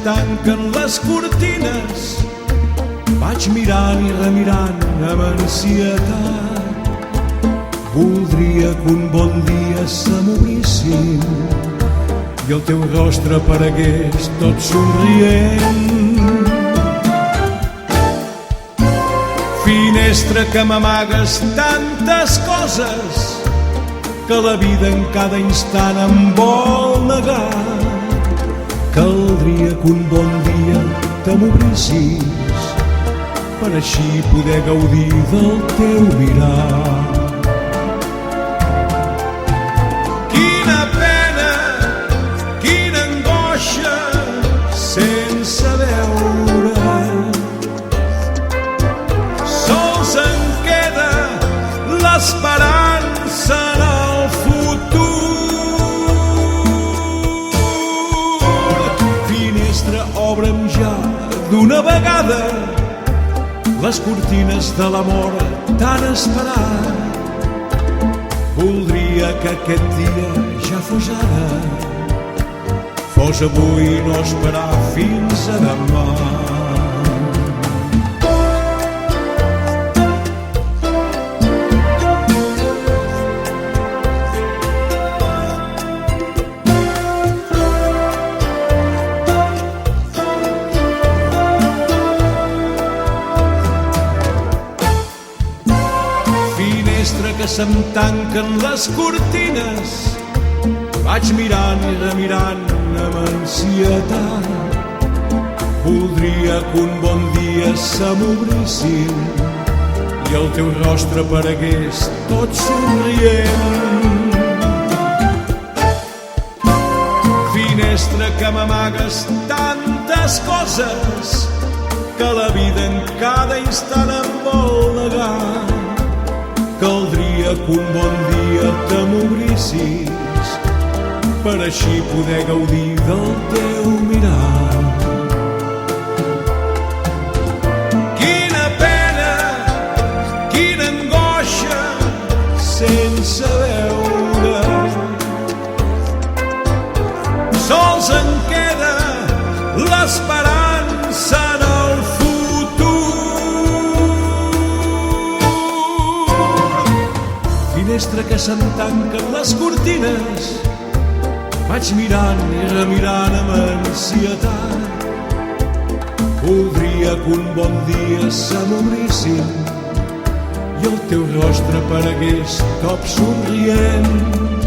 tanquen les cortines, vaig mirant i remirant amb ansietat. Voldria que un bon dia se m'obrissin i el teu rostre aparegués tot somrient. Finestra que m'amagues tantes coses que la vida en cada instant em vol negar. Caldria que un bon dia te m'obrissis per així poder gaudir del teu mirar. Quina pena, quina angoixa sense veure. Sols en queda l'esperança en el futur. Finestra, obre'm ja d'una vegada les cortines de l'amor tan esperat. Voldria que aquest dia ja fos ara, fos avui i no esperar fins a demà. Que se'm tanquen les cortines, vaig mirant i remirant amb ansietat. Voldria que un bon dia se m'obrissin i el teu rostre aparegués tot somrient. Finestra que m'amagues tantes coses que la vida en cada instant em vol negar. Caldria que un bon dia te m'obrissis per així poder gaudir del teu mirar. Quina pena, quina angoixa sense veure. Sols en queda l'esperança en el finestra que se'm tanquen les cortines, vaig mirant i remirant amb ansietat. Voldria que un bon dia se m'obrissin i el teu rostre aparegués tot somrient.